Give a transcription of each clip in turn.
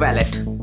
Wallet.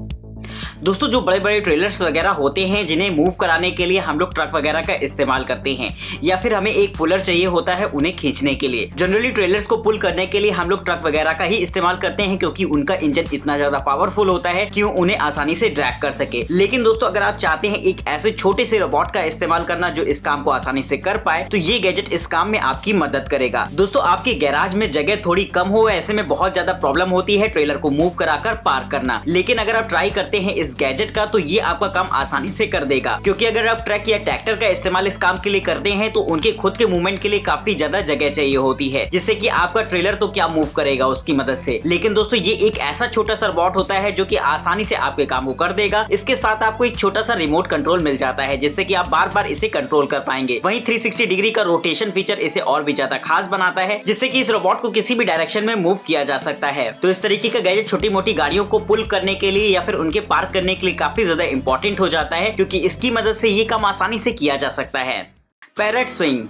दोस्तों जो बड़े बड़े ट्रेलर्स वगैरह होते हैं जिन्हें मूव कराने के लिए हम लोग ट्रक वगैरह का इस्तेमाल करते हैं, या फिर हमें एक पुलर चाहिए होता है उन्हें खींचने के लिए। जनरली ट्रेलर्स को पुल करने के लिए हम लोग ट्रक वगैरह का ही इस्तेमाल करते हैं, क्योंकि उनका इंजन इतना ज्यादा पावरफुल होता है कि उन्हें आसानी से ड्रैग कर सके। लेकिन दोस्तों अगर आप चाहते हैं एक ऐसे छोटे से रोबोट का इस्तेमाल करना जो इस काम को आसानी से कर पाए, तो ये गैजेट इस काम में आपकी मदद करेगा। दोस्तों आपके गैराज में जगह थोड़ी कम हो, ऐसे में बहुत ज्यादा प्रॉब्लम होती है ट्रेलर को मूव कराकर पार्क करना। लेकिन अगर आप ट्राई करते हैं इस गैजेट का, तो ये आपका काम आसानी से कर देगा, क्योंकि अगर आप ट्रक या ट्रैक्टर का इस्तेमाल इस काम के लिए करते हैं तो उनके खुद के मूवमेंट के लिए काफी ज्यादा जगह चाहिए होती है, जिससे कि आपका ट्रेलर तो क्या मूव करेगा उसकी मदद से। लेकिन दोस्तों ये एक ऐसा छोटा सा रोबोट होता है जो कि आसानी से आपके काम को कर देगा। इसके साथ आपको एक छोटा सा रिमोट कंट्रोल मिल जाता है, जिससे कि आप बार बार इसे कंट्रोल कर पाएंगे। वहीं 360 डिग्री का रोटेशन फीचर इसे और भी ज्यादा खास बनाता है, जिससे कि इस रोबोट को किसी भी डायरेक्शन में मूव किया जा सकता है। तो इस तरीके का गैजेट छोटी मोटी गाड़ियों को पुल करने के लिए या फिर उनके पार्क करने के लिए काफी ज्यादा इंपॉर्टेंट हो जाता है, क्योंकि इसकी मदद से ये काम आसानी से किया जा सकता है। Parrot swing.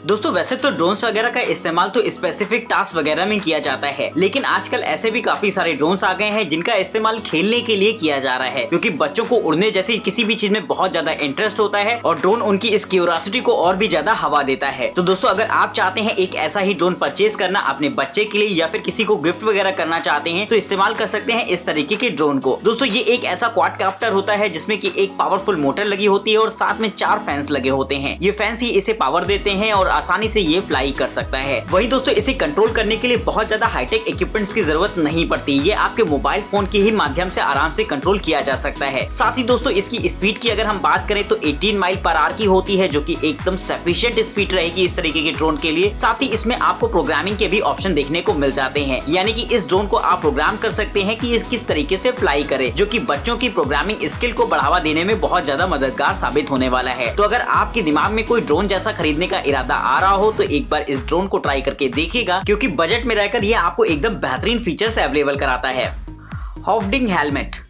दोस्तों वैसे तो ड्रोन्स वगैरह का इस्तेमाल तो स्पेसिफिक टास्क वगैरह में किया जाता है, लेकिन आजकल ऐसे भी काफी सारे ड्रोन्स आ गए हैं जिनका इस्तेमाल खेलने के लिए किया जा रहा है, क्योंकि बच्चों को उड़ने जैसी किसी भी चीज में बहुत ज्यादा इंटरेस्ट होता है और ड्रोन उनकी इस क्यूरियोसिटी को और भी ज्यादा हवा देता है। तो दोस्तों अगर आप चाहते हैं एक ऐसा ही ड्रोन परचेज करना अपने बच्चे के लिए या फिर किसी को गिफ्ट वगैरह करना चाहते हैं, तो इस्तेमाल कर सकते हैं इस तरीके के ड्रोन को। दोस्तों ये एक ऐसा क्वाडकॉप्टर होता है जिसमें की एक पावरफुल मोटर लगी होती है और साथ में 4 फैंस लगे होते हैं। ये फैंस ही इसे पावर देते हैं और आसानी से ये फ्लाई कर सकता है। वही दोस्तों इसे कंट्रोल करने के लिए बहुत ज्यादा हाईटेक इक्विपमेंट्स की जरूरत नहीं पड़ती, ये आपके मोबाइल फोन के ही माध्यम से आराम से कंट्रोल किया जा सकता है। साथ ही दोस्तों इसकी स्पीड की अगर हम बात करें तो 18 माइल पर आवर की होती है, जो कि एकदम सफिशिएंट स्पीड रहेगी इस तरीके के ड्रोन के लिए। साथ ही इसमें आपको प्रोग्रामिंग के भी ऑप्शन देखने को मिल जाते हैं, यानी कि इस ड्रोन को आप प्रोग्राम कर सकते हैं कि इस किस तरीके से फ्लाई करे, जो कि बच्चों की प्रोग्रामिंग स्किल को बढ़ावा देने में बहुत ज्यादा मददगार साबित होने वाला है। तो अगर आपके दिमाग में कोई ड्रोन जैसा खरीदने का इरादा आ रहा हो, तो एक बार इस ड्रोन को ट्राई करके देखिएगा, क्योंकि बजट में रहकर यह आपको एकदम बेहतरीन फीचर्स अवेलेबल कराता है। हॉफ्डिंग हेलमेट।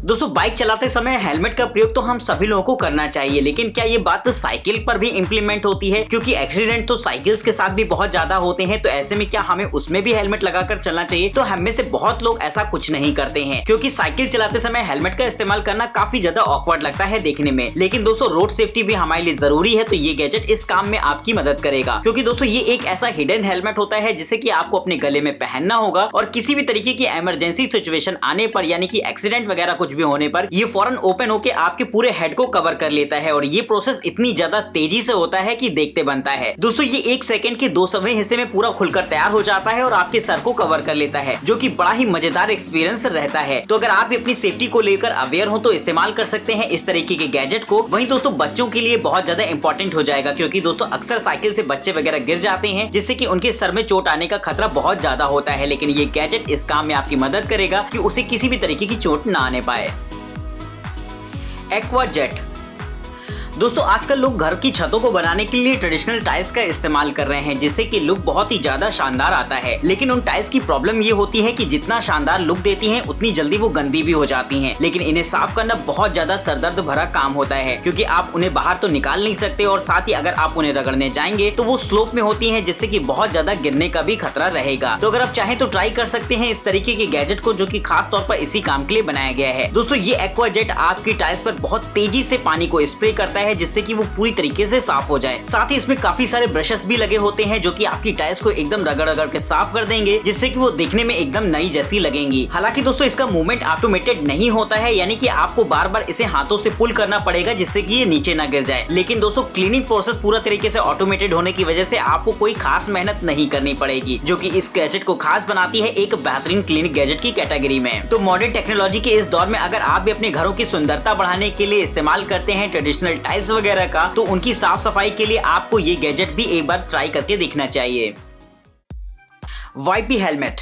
दोस्तों बाइक चलाते समय हेलमेट का प्रयोग तो हम सभी लोगों को करना चाहिए, लेकिन क्या ये बात साइकिल पर भी इम्प्लीमेंट होती है? क्योंकि एक्सीडेंट तो साइकिल्स के साथ भी बहुत ज्यादा होते हैं, तो ऐसे में क्या हमें उसमें भी हेलमेट लगाकर चलना चाहिए? तो हम में से बहुत लोग ऐसा कुछ नहीं करते हैं, क्योंकि साइकिल चलाते समय हेलमेट का इस्तेमाल करना काफी ज्यादा ऑकवर्ड लगता है देखने में। लेकिन दोस्तों रोड सेफ्टी भी हमारे लिए जरूरी है, तो ये गैजेट इस काम में आपकी मदद करेगा, क्योंकि दोस्तों ये एक ऐसा हिडन हेलमेट होता है जिसे कि आपको अपने गले में पहनना होगा और किसी भी तरीके की इमरजेंसी सिचुएशन आने पर, यानी कि एक्सीडेंट वगैरह कुछ भी होने पर, ये फौरन ओपन होके आपके पूरे हेड को कवर कर लेता है। और ये प्रोसेस इतनी ज्यादा तेजी से होता है कि देखते बनता है। दोस्तों ये 1 सेकंड के 200वें हिस्से में पूरा खुलकर तैयार हो जाता है और आपके सर को कवर कर लेता है, जो कि बड़ा ही मजेदार एक्सपीरियंस रहता है। तो अगर आप भी अपनी सेफ्टी को लेकर अवेयर हो तो इस्तेमाल कर सकते हैं इस तरीके के गैजेट को। वहीं दोस्तों बच्चों के लिए बहुत ज्यादा इंपॉर्टेंट हो जाएगा, क्योंकि दोस्तों अक्सर साइकिल से बच्चे वगैरह गिर जाते हैं, जिससे कि उनके सर में चोट आने का खतरा बहुत ज्यादा होता है। लेकिन ये गैजेट इस काम में आपकी मदद करेगा कि उसे किसी भी तरीके की चोट ना आने पाए। Aqua jet. दोस्तों आजकल लोग घर की छतों को बनाने के लिए ट्रेडिशनल टाइल्स का इस्तेमाल कर रहे हैं, जिससे कि लुक बहुत ही ज्यादा शानदार आता है। लेकिन उन टाइल्स की प्रॉब्लम ये होती है कि जितना शानदार लुक देती हैं, उतनी जल्दी वो गंदी भी हो जाती हैं। लेकिन इन्हें साफ करना बहुत ज्यादा सरदर्द भरा काम होता है, क्योंकि आप उन्हें बाहर तो निकाल नहीं सकते और साथ ही अगर आप उन्हें रगड़ने जाएंगे तो वो स्लोप में होती है, जिससे कि बहुत ज्यादा गिरने का भी खतरा रहेगा। तो अगर आप चाहें तो ट्राई कर सकते हैं इस तरीके के गैजेट को, जो कि खास तौर पर इसी काम के लिए बनाया गया है। दोस्तों ये एक्वा जेट आपकी टाइल्स पर बहुत तेजी से पानी को स्प्रे करता है, जिससे कि वो पूरी तरीके से साफ हो जाए। साथ ही इसमें काफी सारे ब्रशेस भी लगे होते हैं, जो कि आपकी टाइल्स को एकदम रगड़ रगड़ के साफ कर देंगे, जिससे कि वो दिखने में एकदम नई जैसी लगेंगी। हालांकि दोस्तों इसका मूवमेंट ऑटोमेटेड नहीं होता है, यानी कि आपको बार बार इसे हाथों से पुल करना पड़ेगा, जिससे कि ये नीचे ना गिर जाए। लेकिन दोस्तों क्लीनिंग प्रोसेस पूरा तरीके से ऑटोमेटेड होने की वजह से आपको कोई खास मेहनत नहीं करनी पड़ेगी, जो कि इस गैजेट को खास बनाती है एक बेहतरीन क्लीनिंग गैजेट की कैटेगरी में। तो मॉडर्न टेक्नोलॉजी के इस दौर में अगर आप भी अपने घरों की सुंदरता बढ़ाने के लिए इस्तेमाल करते हैं ट्रेडिशनल टाइल्स वगैरह का, तो उनकी साफ सफाई के लिए आपको ये गैजेट भी एक बार ट्राई करके देखना चाहिए। YP helmet.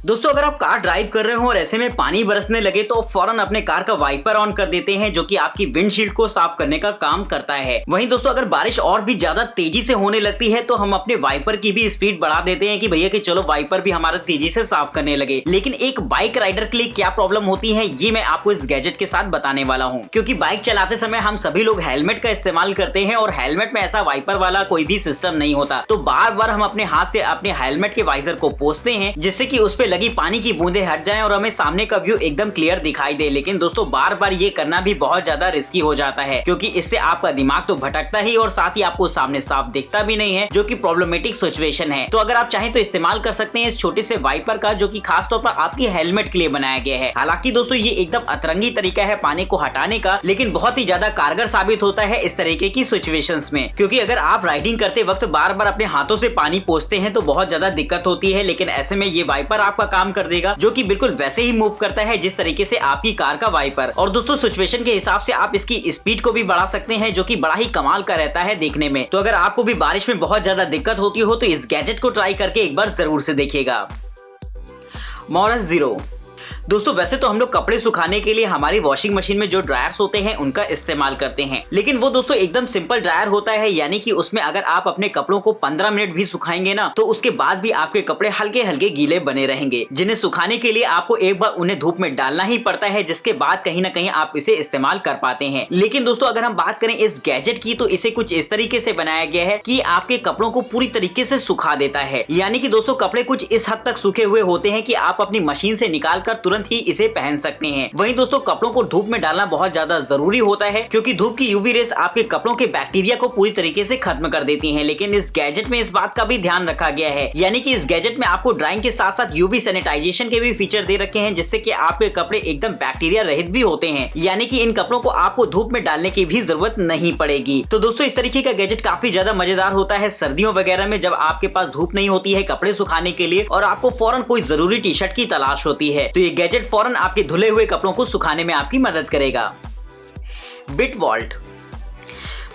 दोस्तों अगर आप कार ड्राइव कर रहे हो और ऐसे में पानी बरसने लगे तो फौरन अपने कार का वाइपर ऑन कर देते हैं, जो कि आपकी विंडशील्ड को साफ करने का काम करता है। वहीं दोस्तों अगर बारिश और भी ज्यादा तेजी से होने लगती है तो हम अपने वाइपर की भी स्पीड बढ़ा देते हैं कि भैया कि चलो वाइपर भी हमारा तेजी से साफ करने लगे। लेकिन एक बाइक राइडर के लिए क्या प्रॉब्लम होती है ये मैं आपको इस गैजेट के साथ बताने वाला हूँ, क्योंकि बाइक चलाते समय हम सभी लोग हेलमेट का इस्तेमाल करते हैं और हेलमेट में ऐसा वाइपर वाला कोई भी सिस्टम नहीं होता। तो बार बार हम अपने हाथ से अपने हेलमेट के वाइजर को पोंछते हैं, जिससे कि उस पे लगी पानी की बूंदे हट जाएं और हमें सामने का व्यू एकदम क्लियर दिखाई दे। लेकिन दोस्तों बार बार ये करना भी बहुत ज्यादा रिस्की हो जाता है, क्योंकि इससे आपका दिमाग तो भटकता ही और साथ ही आपको सामने साफ दिखता भी नहीं है, जो कि प्रॉब्लमेटिक सिचुएशन है। तो अगर आप चाहें तो इस्तेमाल कर सकते हैं इस छोटे से वाइपर का, जो कि खास तौर पर आपकी हेलमेट के लिए बनाया गया है। हालांकि दोस्तों ये एकदम अतरंगी तरीका है पानी को हटाने का, लेकिन बहुत ही ज्यादा कारगर साबित होता है इस तरीके की सिचुएशंस में, क्योंकि अगर आप राइडिंग करते वक्त बार बार अपने हाथों से पानी पोंछते हैं तो बहुत ज्यादा दिक्कत होती है। लेकिन ऐसे में ये वाइपर आपका काम कर देगा, जो कि बिल्कुल वैसे ही मूव करता है जिस तरीके से आपकी कार का वाइपर। और दोस्तों सिचुएशन के हिसाब से आप इसकी स्पीड को भी बढ़ा सकते हैं, जो कि बड़ा ही कमाल का रहता है देखने में। तो अगर आपको भी बारिश में बहुत ज्यादा दिक्कत होती हो तो इस गैजेट को ट्राई करके एक बार जरूर से देखिएगा। मॉरस जीरो। दोस्तों वैसे तो हम लोग कपड़े सुखाने के लिए हमारी वॉशिंग मशीन में जो ड्रायर्स होते हैं उनका इस्तेमाल करते हैं, लेकिन वो दोस्तों एकदम सिंपल ड्रायर होता है, यानी कि उसमें अगर आप अपने कपड़ों को 15 मिनट भी सुखाएंगे ना तो उसके बाद भी आपके कपड़े हल्के हल्के गीले बने रहेंगे, जिन्हें सुखाने के लिए आपको एक बार उन्हें धूप में डालना ही पड़ता है, जिसके बाद कहीं ना कहीं आप इसे इस्तेमाल कर पाते हैं। लेकिन दोस्तों अगर हम बात करें इस गैजेट की तो इसे कुछ इस तरीके से बनाया गया है कि आपके कपड़ों को पूरी तरीके से सुखा देता है, यानी कि दोस्तों कपड़े कुछ इस हद तक सूखे हुए होते हैं कि आप अपनी मशीन से निकाल कर तुरंत ही इसे पहन सकते हैं। वहीं दोस्तों कपड़ों को धूप में डालना बहुत ज्यादा जरूरी होता है, क्योंकि धूप की यूवी रेस आपके कपड़ों के बैक्टीरिया को पूरी तरीके से खत्म कर देती हैं। लेकिन इस गैजेट में इस बात का भी ध्यान रखा गया है, यानी कि इस गैजेट में आपको ड्राइंग के साथ साथ यूवी सैनिटाइजेशन के भी फीचर दे रखे हैं, जिससे कि आपके कपड़े एकदम बैक्टीरिया रहित भी होते हैं, यानी कि इन कपड़ों को आपको धूप में डालने की भी जरूरत नहीं पड़ेगी। तो दोस्तों इस तरीके का गैजेट काफी ज्यादा मजेदार होता है सर्दियों वगैरह में, जब आपके पास धूप नहीं होती है कपड़े सुखाने के लिए और आपको फौरन कोई जरूरी टी शर्ट की तलाश होती है, तो ये गैजेट फौरन आपके धुले हुए कपड़ों को सुखाने में आपकी मदद करेगा। बिटवॉल्ट।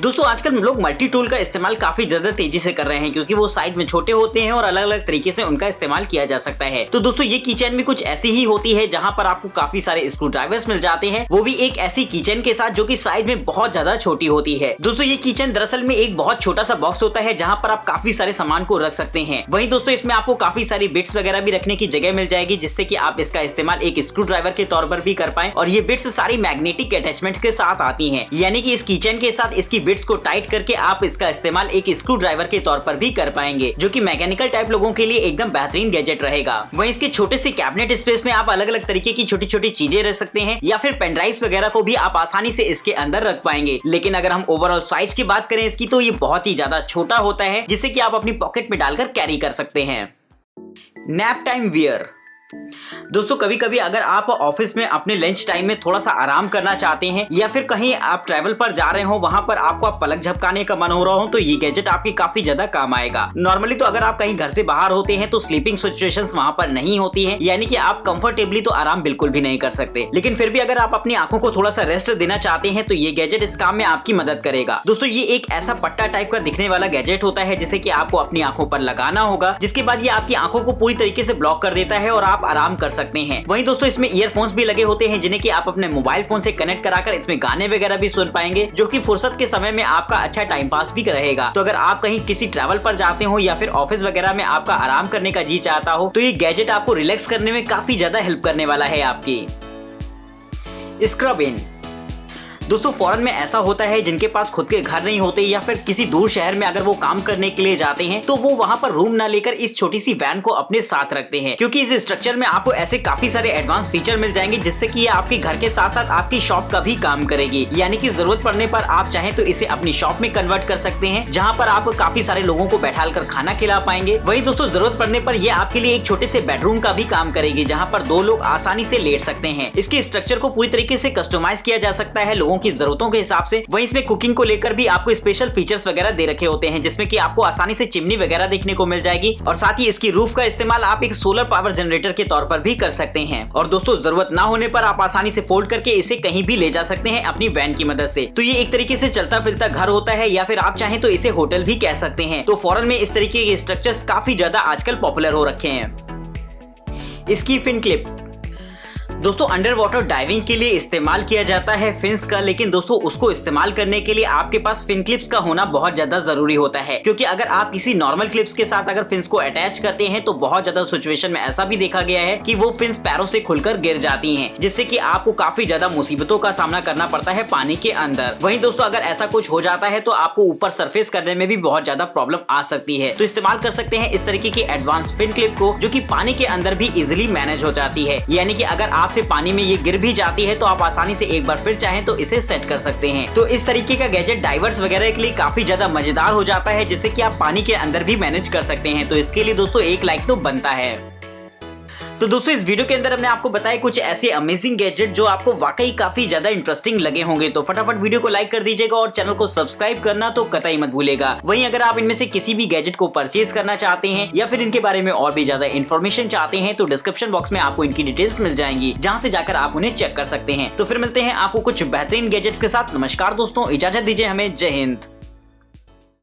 दोस्तों आजकल लोग मल्टी टूल का इस्तेमाल काफी ज्यादा तेजी से कर रहे हैं, क्योंकि वो साइज में छोटे होते हैं और अलग अलग तरीके से उनका इस्तेमाल किया जा सकता है। तो दोस्तों ये कीचेन भी कुछ ऐसी ही होती है, जहां पर आपको काफी सारे स्क्रू ड्राइवर्स मिल जाते हैं, वो भी एक ऐसी कीचेन के साथ जो कि साइज में बहुत ज्यादा छोटी होती है। दोस्तों ये कीचेन दरअसल में एक बहुत छोटा सा बॉक्स होता है, जहाँ पर आप काफी सारे सामान को रख सकते हैं। वहीं दोस्तों इसमें आपको काफी सारी बिट्स वगैरह भी रखने की जगह मिल जाएगी, जिससे कि आप इसका इस्तेमाल एक स्क्रू ड्राइवर के तौर पर भी कर पाए। और ये बिट्स सारी मैग्नेटिक अटैचमेंट्स के साथ आती है, यानी कि इस कीचेन के साथ इसकी बिट्स को टाइट करके आप इसका इस्तेमाल एक स्क्रू ड्राइवर के तौर पर भी कर पाएंगे, जो कि मैकेनिकल टाइप लोगों के लिए एकदम बेहतरीन गैजेट रहेगा। वहीं इसके छोटे से कैबिनेट स्पेस में आप अलग अलग तरीके की छोटी छोटी चीजें रख सकते हैं, या फिर पेन ड्राइव्स वगैरह को भी आप आसानी से इसके अंदर रख पाएंगे। लेकिन अगर हम ओवरऑल साइज की बात करें इसकी, तो ये बहुत ही ज्यादा छोटा होता है, जिसे कि आप अपनी पॉकेट में डालकर कैरी कर सकते हैं। Nap time wear. दोस्तों कभी कभी अगर आप ऑफिस में अपने लंच टाइम में थोड़ा सा आराम करना चाहते हैं, या फिर कहीं आप ट्रैवल पर जा रहे हो, वहां पर आपको आप पलक झपकाने का मन हो रहा हो, तो ये गैजेट आपकी काफी ज्यादा काम आएगा। नॉर्मली तो अगर आप कहीं घर से बाहर होते हैं तो स्लीपिंग सिचुएशंस वहां पर नहीं होती है, यानी कि आप कंफर्टेबली तो आराम बिल्कुल भी नहीं कर सकते। लेकिन फिर भी अगर आप अपनी आंखों को थोड़ा सा रेस्ट देना चाहते हैं तो ये गैजेट इस काम में आपकी मदद करेगा। दोस्तों ये एक ऐसा पट्टा टाइप का दिखने वाला गैजेट होता है, जिसे कि आपको अपनी आंखों पर लगाना होगा, जिसके बाद ये आपकी आंखों को पूरी तरीके से ब्लॉक कर देता है और आप आराम कर सकते हैं। वहीं दोस्तों इसमें ईयरफोन्स भी लगे होते हैं, जिन्हें कि आप अपने मोबाइल फोन से कनेक्ट कराकर इसमें गाने वगैरह भी सुन पाएंगे, जो कि फुर्सत के समय में आपका अच्छा टाइम पास भी रहेगा। तो अगर आप कहीं किसी ट्रैवल पर जाते हो या फिर ऑफिस वगैरह में आपका आराम करने का जी चाहता हो, तो ये गैजेट आपको रिलैक्स करने में काफी ज्यादा हेल्प करने वाला है आपकी। स्क्रब इन। दोस्तों फॉरेन में ऐसा होता है जिनके पास खुद के घर नहीं होते, या फिर किसी दूर शहर में अगर वो काम करने के लिए जाते हैं, तो वो वहां पर रूम ना लेकर इस छोटी सी वैन को अपने साथ रखते हैं, क्योंकि इस स्ट्रक्चर में आपको ऐसे काफी सारे एडवांस फीचर मिल जाएंगे, जिससे कि ये आपके घर के साथ साथ आपकी शॉप का भी काम करेगी। यानी कि जरूरत पड़ने पर आप चाहें तो इसे अपनी शॉप में कन्वर्ट कर सकते हैं, जहाँ पर आप काफी सारे लोगों को बैठाल कर खाना खिला पाएंगे। वहीं दोस्तों जरूरत पड़ने पर ये आपके लिए एक छोटे से बेडरूम का भी काम करेगी, जहाँ पर 2 लोग आसानी से लेट सकते हैं। इसके स्ट्रक्चर को पूरी तरीके से कस्टमाइज किया जा सकता है लोगों की जरूरतों के हिसाब से। वहीं इसमें कुकिंग को लेकर भी आपको स्पेशल फीचर्स वगैरह दे रखे होते हैं, जिसमें कि आपको आसानी से चिमनी वगैरह देखने को मिल जाएगी। और साथ ही इसकी रूफ का इस्तेमाल आप एक सोलर पावर जनरेटर के तौर पर भी कर सकते हैं। और दोस्तों जरूरत ना होने पर आप आसानी से फोल्ड करके इसे कहीं भी ले जा सकते हैं अपनी वैन की मदद से। तो ये एक तरीके से चलता फिरता घर होता है, या फिर आप चाहें तो इसे होटल भी कह सकते हैं। तो फॉरेन में इस तरीके के स्ट्रक्चर्स काफी ज्यादा आजकल पॉपुलर हो रखे हैं। इसकी फिन क्लिप। दोस्तों अंडर वाटर डाइविंग के लिए इस्तेमाल किया जाता है फिन्स का, लेकिन दोस्तों उसको इस्तेमाल करने के लिए आपके पास फिन क्लिप्स का होना बहुत ज्यादा जरूरी होता है, क्योंकि अगर आप किसी नॉर्मल क्लिप्स के साथ अगर फिन्स को अटैच करते हैं तो बहुत ज्यादा सिचुएशन में ऐसा भी देखा गया है कि वो फिन्स पैरों से खुलकर गिर जाती हैं, जिससे कि आपको काफी ज्यादा मुसीबतों का सामना करना पड़ता है पानी के अंदर। वहीं दोस्तों अगर ऐसा कुछ हो जाता है तो आपको ऊपर सरफेस करने में भी बहुत ज्यादा प्रॉब्लम आ सकती है, तो इस्तेमाल कर सकते हैं इस तरीके की एडवांस फिन क्लिप को, जो कि पानी के अंदर भी इजिली मैनेज हो जाती है। यानी कि अगर आपसे पानी में ये गिर भी जाती है तो आप आसानी से एक बार फिर चाहें तो इसे सेट कर सकते हैं। तो इस तरीके का गैजेट डाइवर्स वगैरह के लिए काफी ज्यादा मजेदार हो जाता है, जिससे कि आप पानी के अंदर भी मैनेज कर सकते हैं। तो इसके लिए दोस्तों एक लाइक तो बनता है। तो दोस्तों इस वीडियो के अंदर हमने आपको बताया कुछ ऐसे अमेजिंग गैजेट जो आपको वाकई काफी ज्यादा इंटरेस्टिंग लगे होंगे। तो फटाफट वीडियो को लाइक कर दीजिएगा और चैनल को सब्सक्राइब करना तो कतई मत भूलेगा। वहीं अगर आप इनमें से किसी भी गैजेट को परचेज करना चाहते हैं या फिर इनके बारे में और भी ज्यादा इन्फॉर्मेशन चाहते हैं तो डिस्क्रिप्शन बॉक्स में आपको इनकी डिटेल्स मिल जाएंगी, जहां से जाकर आप उन्हें चेक कर सकते हैं। तो फिर मिलते हैं आपको कुछ बेहतरीन गैजेट्स के साथ। नमस्कार दोस्तों, इजाजत दीजिए हमें। जय हिंद।